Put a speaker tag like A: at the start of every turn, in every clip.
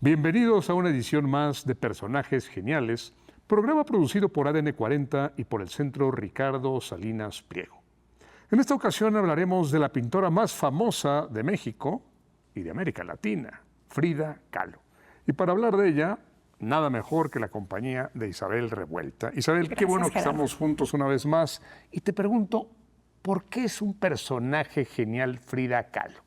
A: Bienvenidos a una edición más de Personajes Geniales, programa producido por ADN 40 y por el Centro Ricardo Salinas Pliego. En esta ocasión hablaremos de la pintora más famosa de México y de América Latina, Frida Kahlo. Y para hablar de ella, nada mejor que la compañía de Isabel Revuelta. Isabel, qué bueno que estamos juntos una vez más. Y te pregunto, ¿por qué es un personaje genial Frida Kahlo?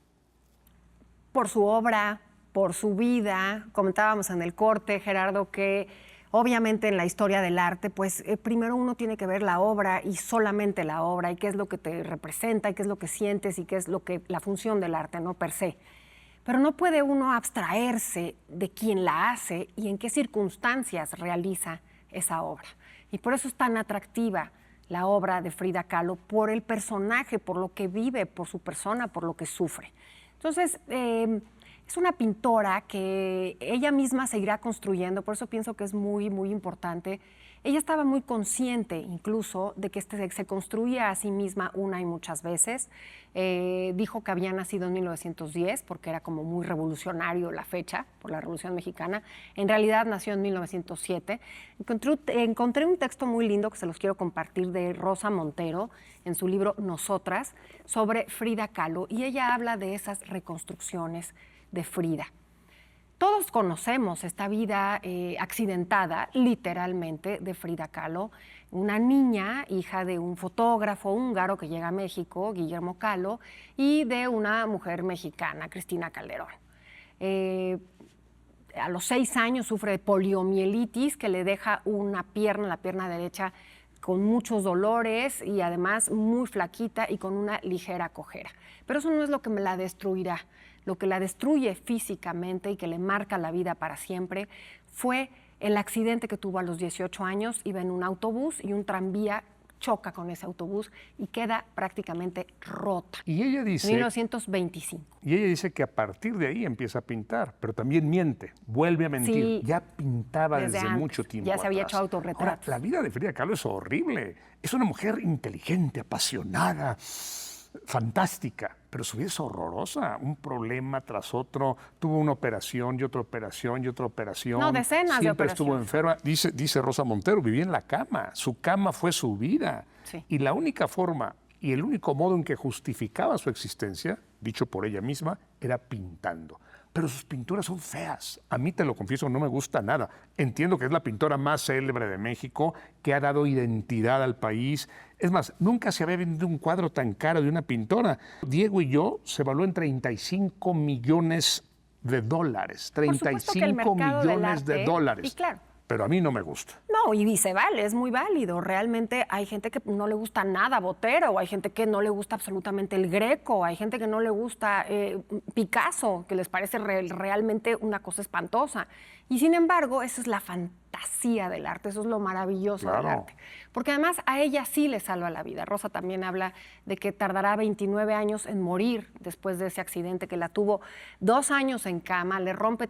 B: Por su obra, por su vida. Comentábamos en el corte, Gerardo, que obviamente en la historia del arte, pues primero uno tiene que ver la obra y solamente la obra, y qué es lo que te representa, y qué es lo que sientes, y qué es la función del arte, no per se. Pero no puede uno abstraerse de quién la hace y en qué circunstancias realiza esa obra. Y por eso es tan atractiva la obra de Frida Kahlo, por el personaje, por lo que vive, por su persona, por lo que sufre. Entonces, es una pintora que ella misma seguirá construyendo, por eso pienso que es muy, muy importante. Ella estaba muy consciente incluso de que se construía a sí misma una y muchas veces. Dijo que había nacido en 1910 porque era como muy revolucionario la fecha por la Revolución Mexicana. En realidad nació en 1907. Encontré un texto muy lindo que se los quiero compartir de Rosa Montero en su libro Nosotras sobre Frida Kahlo, y ella habla de esas reconstrucciones de Frida. Todos conocemos esta vida accidentada, literalmente, de Frida Kahlo, una niña, hija de un fotógrafo húngaro que llega a México, Guillermo Kahlo, y de una mujer mexicana, Cristina Calderón. A los 6 años sufre de poliomielitis, que le deja una pierna, la pierna derecha, con muchos dolores y además muy flaquita y con una ligera cojera. Pero eso no es lo que me la destruirá. Lo que la destruye físicamente y que le marca la vida para siempre fue el accidente que tuvo a los 18 años. Iba en un autobús y un tranvía choca con ese autobús y queda prácticamente rota.
A: Y ella dice...
B: 1925.
A: Y ella dice que a partir de ahí empieza a pintar, pero también miente, vuelve a mentir. Sí, ya pintaba desde antes, mucho tiempo
B: ya se había hecho autorretratos.
A: Ahora, la vida de Frida Kahlo es horrible. Es una mujer inteligente, apasionada, fantástica, pero su vida es horrorosa, un problema tras otro, tuvo una operación y otra operación y otra operación.
B: No, decenas de operaciones.
A: Siempre estuvo enferma, dice Rosa Montero, vivía en la cama, su cama fue su vida. Sí. Y la única forma y el único modo en que justificaba su existencia, dicho por ella misma, era pintando. Pero sus pinturas son feas. A mí, te lo confieso, no me gusta nada. Entiendo que es la pintora más célebre de México, que ha dado identidad al país. Es más, nunca se había vendido un cuadro tan caro de una pintora. Diego y yo se evaluó en 35 millones de dólares. 35 millones de dólares.
B: Y claro.
A: Pero a mí no me gusta.
B: No, y se vale, es muy válido. Realmente hay gente que no le gusta nada Botero, o hay gente que no le gusta absolutamente el Greco, hay gente que no le gusta Picasso, que les parece realmente una cosa espantosa. Y sin embargo, esa es la fantasía del arte, eso es lo maravilloso del arte. Porque además a ella sí le salva la vida. Rosa también habla de que tardará 29 años en morir después de ese accidente, que la tuvo 2 años en cama, le rompe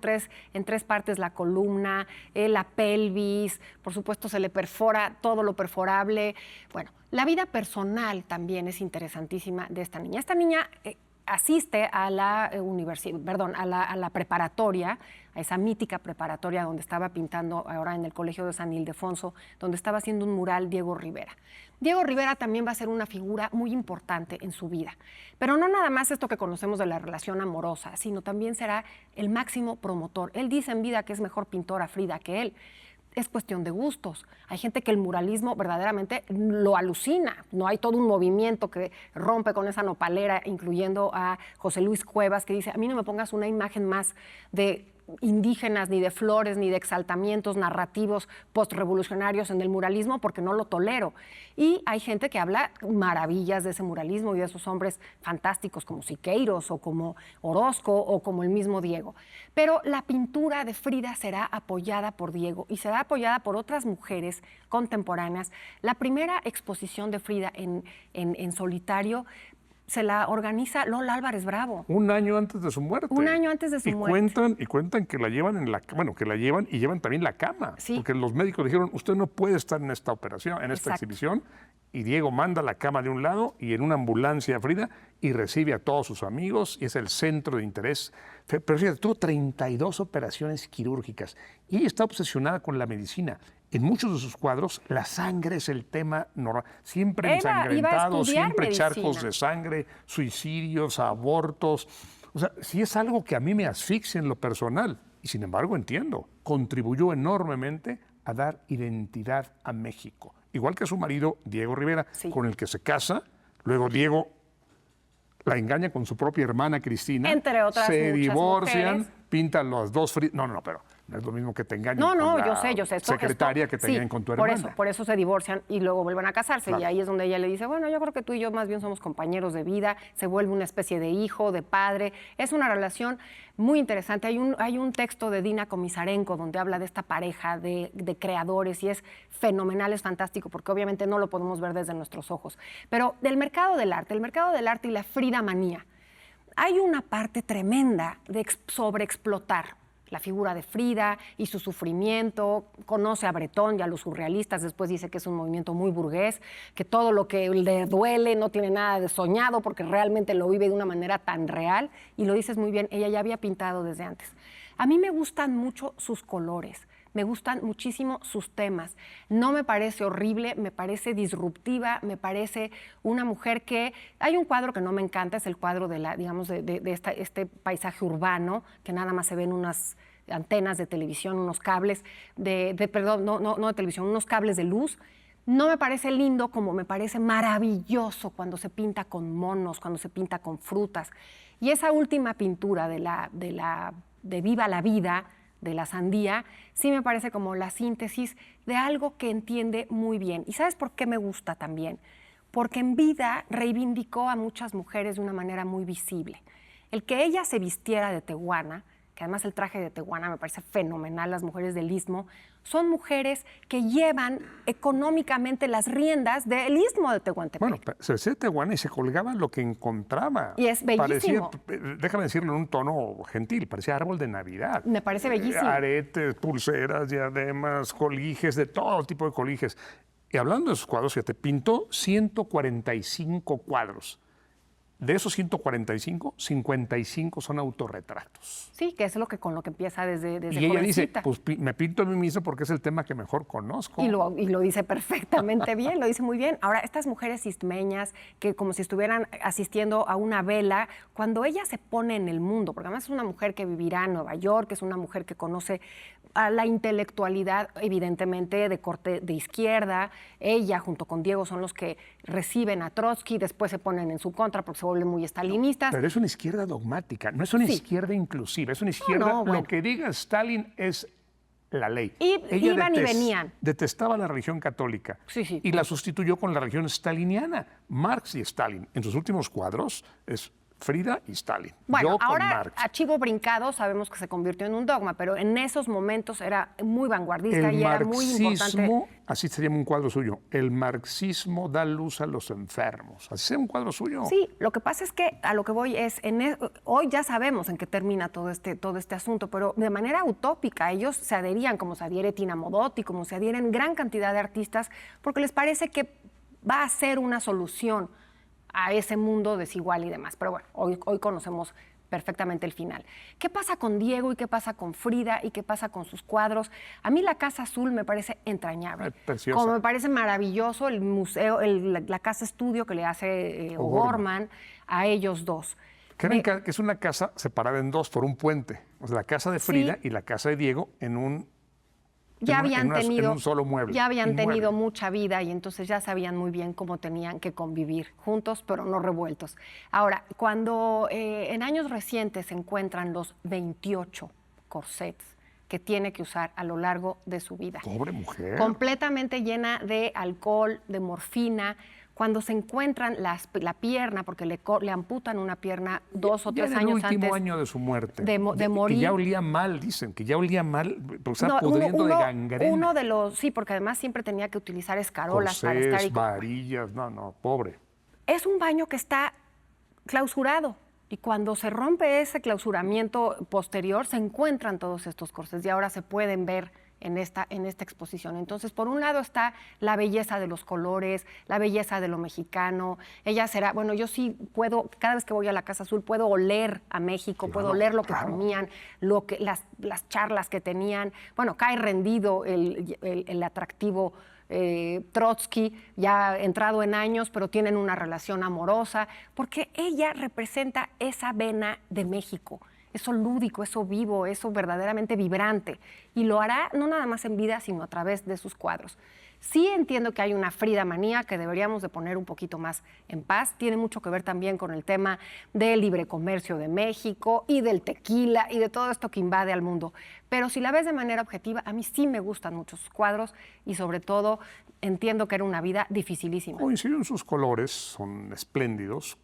B: en tres partes la columna, la pelvis, por supuesto se le perfora todo lo perforable. Bueno, la vida personal también es interesantísima de esta niña. Esta niña asiste a la a la preparatoria, a esa mítica preparatoria donde estaba pintando ahora en el Colegio de San Ildefonso, donde estaba haciendo un mural Diego Rivera. Diego Rivera también va a ser una figura muy importante en su vida, pero no nada más esto que conocemos de la relación amorosa, sino también será el máximo promotor. Él dice en vida que es mejor pintora Frida que él. Es cuestión de gustos. Hay gente que el muralismo verdaderamente lo alucina. No hay todo un movimiento que rompe con esa nopalera, incluyendo a José Luis Cuevas, que dice, a mí no me pongas una imagen más de indígenas, ni de flores, ni de exaltamientos narrativos postrevolucionarios en el muralismo, porque no lo tolero. Y hay gente que habla maravillas de ese muralismo y de esos hombres fantásticos como Siqueiros o como Orozco o como el mismo Diego. Pero la pintura de Frida será apoyada por Diego y será apoyada por otras mujeres contemporáneas. La primera exposición de Frida en solitario se la organiza Lola Álvarez Bravo.
A: Un año antes de su muerte.
B: Un año antes de su muerte.
A: Cuentan que la llevan que la llevan y llevan también la cama.
B: Sí.
A: Porque los médicos dijeron, usted no puede estar en esta operación, en esta exhibición. Y Diego manda la cama de un lado y en una ambulancia Frida y recibe a todos sus amigos y es el centro de interés. Pero fíjate, tuvo 32 operaciones quirúrgicas y ella está obsesionada con la medicina. En muchos de sus cuadros, la sangre es el tema normal. Siempre ensangrentado, siempre
B: medicina.
A: charcos de sangre, suicidios, abortos. O sea, sí es algo que a mí me asfixia en lo personal. Y sin embargo, entiendo, contribuyó enormemente a dar identidad a México. Igual que su marido, Diego Rivera, con el que se casa. Luego Diego la engaña con su propia hermana Cristina.
B: Entre otras
A: se
B: muchas
A: divorcian,
B: mujeres.
A: Pintan los dos. No, pero no es lo mismo que te engañen
B: No,
A: con la
B: yo sé.
A: secretaria que te engañen con tu hermana.
B: Por eso se divorcian y luego vuelven a casarse.
A: Claro.
B: Y ahí es donde ella le dice, bueno, yo creo que tú y yo más bien somos compañeros de vida. Se vuelve una especie de hijo, de padre. Es una relación muy interesante. Hay un texto de Dina Komisarenko donde habla de esta pareja de creadores y es fenomenal, es fantástico, porque obviamente no lo podemos ver desde nuestros ojos. Pero del mercado del arte y la Frida manía, hay una parte tremenda de sobreexplotar la figura de Frida y su sufrimiento. Conoce a Bretón y a los surrealistas, después dice que es un movimiento muy burgués, que todo lo que le duele no tiene nada de soñado porque realmente lo vive de una manera tan real, y lo dices muy bien, ella ya había pintado desde antes. A mí me gustan mucho sus colores, me gustan muchísimo sus temas. No me parece horrible, me parece disruptiva, me parece una mujer que... Hay un cuadro que no me encanta, es el cuadro de este paisaje urbano, que nada más se ven unas antenas de televisión, unos cables perdón, no de televisión, unos cables de luz. No me parece lindo, como me parece maravilloso cuando se pinta con monos, cuando se pinta con frutas. Y esa última pintura de Viva la Vida, de la sandía, sí me parece como la síntesis de algo que entiende muy bien. ¿Y sabes por qué me gusta también? Porque en vida reivindicó a muchas mujeres de una manera muy visible. El que ella se vistiera de tehuana, que además el traje de tehuana me parece fenomenal, las mujeres del Istmo, son mujeres que llevan económicamente las riendas del Istmo de Tehuantepec.
A: Bueno, se vestía de tehuana y se colgaba lo que encontraba.
B: Y es bellísimo.
A: Déjame decirlo en un tono gentil, parecía árbol de Navidad.
B: Me parece bellísimo.
A: Aretes, pulseras, diademas, colijes, de todo tipo de colijes. Y hablando de esos cuadros, fíjate, pintó 145 cuadros. De esos 145, 55 son autorretratos.
B: Sí, que es con lo que empieza desde
A: y ella dice,
B: jovencita.
A: pues me pinto a mí misma porque es el tema que mejor conozco.
B: Y lo dice perfectamente bien, lo dice muy bien. Ahora, estas mujeres istmeñas que como si estuvieran asistiendo a una vela, cuando ella se pone en el mundo, porque además es una mujer que vivirá en Nueva York, es una mujer que conoce a la intelectualidad, evidentemente, de corte de izquierda. Ella, junto con Diego, son los que reciben a Trotsky, después se ponen en su contra porque se vuelven muy estalinistas.
A: Pero es una izquierda dogmática, no es una izquierda inclusiva, es una izquierda, lo que diga Stalin es la ley.
B: Iban y venían.
A: Detestaba la religión católica y la sustituyó con la religión staliniana. Marx y Stalin, en sus últimos cuadros, es Frida y Stalin.
B: Bueno,
A: yo con
B: ahora
A: Marx.
B: A chivo brincado sabemos que se convirtió en un dogma, pero en esos momentos era muy vanguardista y era muy importante.
A: Así se llama un cuadro suyo, el marxismo da luz a los enfermos. Así se llama un cuadro suyo.
B: Sí, lo que pasa es que a lo que voy es, hoy ya sabemos en qué termina todo este asunto, pero de manera utópica ellos se adherían, como se adhiere Tina Modotti, como se adhieren gran cantidad de artistas, porque les parece que va a ser una solución a ese mundo desigual y demás. Pero bueno, hoy conocemos perfectamente el final. ¿Qué pasa con Diego y qué pasa con Frida y qué pasa con sus cuadros? A mí la Casa Azul me parece entrañable.
A: Preciosa.
B: Como me parece maravilloso el museo, la casa estudio que le hace O'Gorman a ellos dos.
A: Que es una casa separada en dos por un puente. O sea, la casa de Frida y la casa de Diego en un solo mueble.
B: Ya habían tenido mucha vida y entonces ya sabían muy bien cómo tenían que convivir juntos, pero no revueltos. Ahora, cuando en años recientes se encuentran los 28 corsets que tiene que usar a lo largo de su vida.
A: Pobre mujer.
B: Completamente llena de alcohol, de morfina. Cuando se encuentran la pierna, porque le amputan una pierna 2 o 3 años antes.
A: En el último año de su muerte.
B: De morir.
A: Que ya olía mal, dicen, que ya olía mal, porque estaba pudriendo de gangrena.
B: Uno de los, sí, porque además siempre tenía que utilizar escarolas para estar.
A: Varillas, no, pobre.
B: Es un baño que está clausurado. Y cuando se rompe ese clausuramiento posterior, se encuentran todos estos corsés y ahora se pueden ver en esta exposición. Entonces, por un lado está la belleza de los colores, la belleza de lo mexicano. Ella será, bueno, yo sí puedo, cada vez que voy a la Casa Azul, puedo oler a México, puedo oler lo que comían, las charlas que tenían. Bueno, cae rendido el atractivo Trotsky, ya entrado en años, pero tienen una relación amorosa, porque ella representa esa vena de México, eso lúdico, eso vivo, eso verdaderamente vibrante. Y lo hará no nada más en vida, sino a través de sus cuadros. Sí entiendo que hay una Frida manía que deberíamos de poner un poquito más en paz. Tiene mucho que ver también con el tema del libre comercio de México y del tequila y de todo esto que invade al mundo. Pero si la ves de manera objetiva, a mí sí me gustan mucho sus cuadros y sobre todo entiendo que era una vida dificilísima.
A: Coincido en sus colores, son espléndidos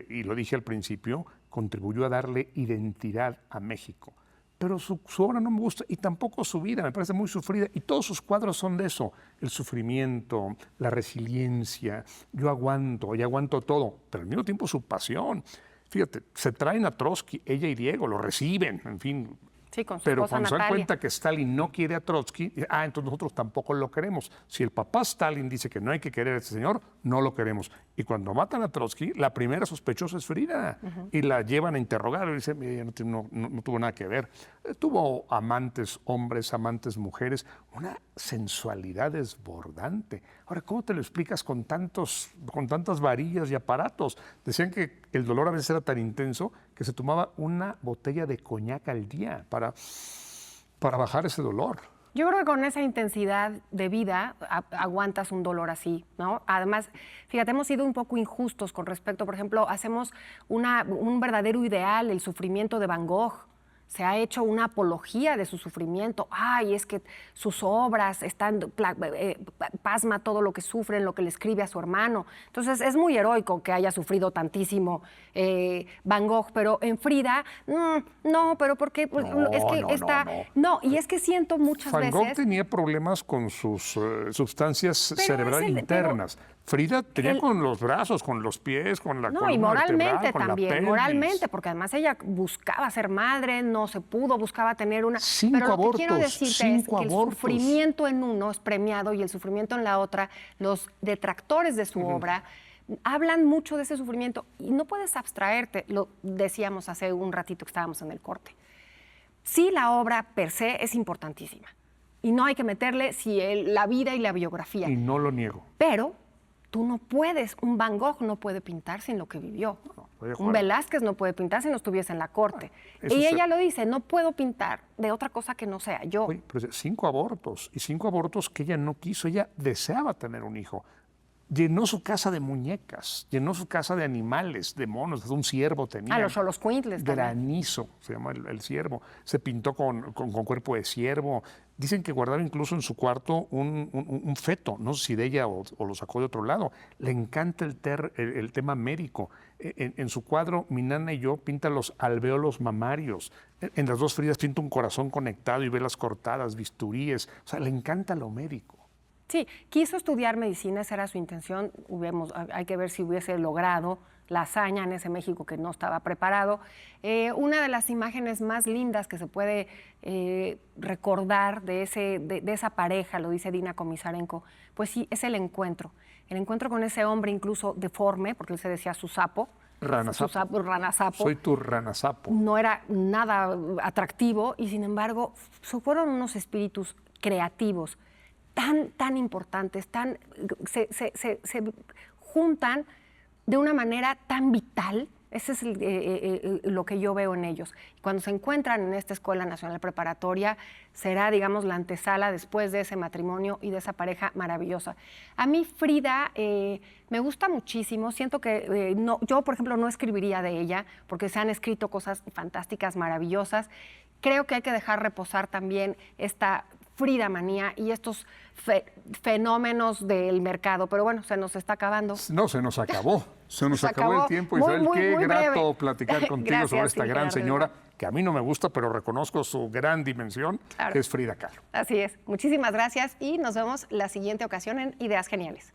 A: y lo dije al principio, contribuyó a darle identidad a México. Pero su obra no me gusta y tampoco su vida, me parece muy sufrida. Y todos sus cuadros son de eso, el sufrimiento, la resiliencia, yo aguanto y aguanto todo, pero al mismo tiempo su pasión. Fíjate, se traen a Trotsky, ella y Diego, lo reciben, en fin.
B: Sí, con su
A: pero
B: esposa
A: cuando se dan
B: Natalia.
A: cuenta que Stalin no quiere a Trotsky, entonces nosotros tampoco lo queremos. Si el papá Stalin dice que no hay que querer a este señor, no lo queremos. Y cuando matan a Trotsky, la primera sospechosa es Frida. Y la llevan a interrogar. Y dice, ella no tuvo nada que ver. Tuvo amantes hombres, amantes mujeres, una sensualidad desbordante. Ahora, ¿cómo te lo explicas con tantas varillas y aparatos? Decían que el dolor a veces era tan intenso que se tomaba una botella de coñac al día para bajar ese dolor.
B: Yo creo que con esa intensidad de vida aguantas un dolor así, ¿no? Además, fíjate, hemos sido un poco injustos con respecto, por ejemplo, hacemos un verdadero ideal, el sufrimiento de Van Gogh. Se ha hecho una apología de su sufrimiento. Ay, es que sus obras están, pasma todo lo que sufre, lo que le escribe a su hermano. Entonces, es muy heroico que haya sufrido tantísimo Van Gogh, pero en Frida, no, pero ¿por qué? Pues,
A: No,
B: es que
A: no,
B: está...
A: no.
B: y es que siento muchas
A: Van Gogh
B: veces...
A: tenía problemas con sus sustancias cerebrales
B: pero
A: internas. Frida tenía con los brazos, con los pies, con la
B: No,
A: columna
B: y moralmente
A: vertebral, con la
B: también,
A: pelvis.
B: moralmente, porque además ella buscaba ser madre, no se pudo, buscaba tener una...
A: 5
B: Pero lo
A: abortos,
B: que quiero decirte es
A: 5
B: que el
A: abortos.
B: sufrimiento en uno es premiado y el sufrimiento en la otra, los detractores de su obra hablan mucho de ese sufrimiento y no puedes abstraerte, lo decíamos hace un ratito que estábamos en el corte. Sí, la obra per se es importantísima y no hay que meterle la vida y la biografía.
A: Y no lo niego.
B: Pero tú no puedes, un Van Gogh no puede pintar sin lo que vivió.
A: Estoy de acuerdo.
B: Un Velázquez no puede pintar si no estuviese en la corte.
A: Eso
B: Y ella lo dice, no puedo pintar de otra cosa que no sea yo.
A: Oye, pero 5 abortos, y 5 abortos que ella no quiso, ella deseaba tener un hijo. Llenó su casa de muñecas, llenó su casa de animales, de monos, un ciervo tenía.
B: A los Xoloscuintles también.
A: Granizo, se llama el ciervo. Se pintó con cuerpo de ciervo. Dicen que guardaba incluso en su cuarto un feto, no sé si de ella o lo sacó de otro lado. Le encanta el tema médico. En su cuadro, mi nana y yo pinta los alvéolos mamarios. En las dos Fridas pinta un corazón conectado y velas cortadas, bisturíes. O sea, le encanta lo médico.
B: Sí, quiso estudiar medicina, esa era su intención. Hay que ver si hubiese logrado la hazaña en ese México que no estaba preparado. Una de las imágenes más lindas que se puede recordar de esa pareja, lo dice Dina Komisarenko, pues sí, es el encuentro. El encuentro con ese hombre incluso deforme, porque él se decía su sapo. Ranasapo.
A: Soy tu ranasapo.
B: No era nada atractivo y sin embargo fueron unos espíritus creativos tan importantes, se juntan de una manera tan vital. Ese es lo que yo veo en ellos. Cuando se encuentran en esta Escuela Nacional Preparatoria, será, digamos, la antesala después de ese matrimonio y de esa pareja maravillosa. A mí Frida me gusta muchísimo. Siento que yo, por ejemplo, no escribiría de ella porque se han escrito cosas fantásticas, maravillosas. Creo que hay que dejar reposar también esta Frida manía y estos fenómenos del mercado. Pero bueno, se nos está acabando.
A: No, se nos acabó. Se nos acabó el tiempo, Israel. Qué grato platicar contigo
B: Gracias,
A: sobre esta gran
B: Gerardo.
A: señora, que a mí no me gusta, pero reconozco su gran dimensión,
B: Claro.
A: que es Frida Kahlo.
B: Así es. Muchísimas gracias y nos vemos la siguiente ocasión en Ideas Geniales.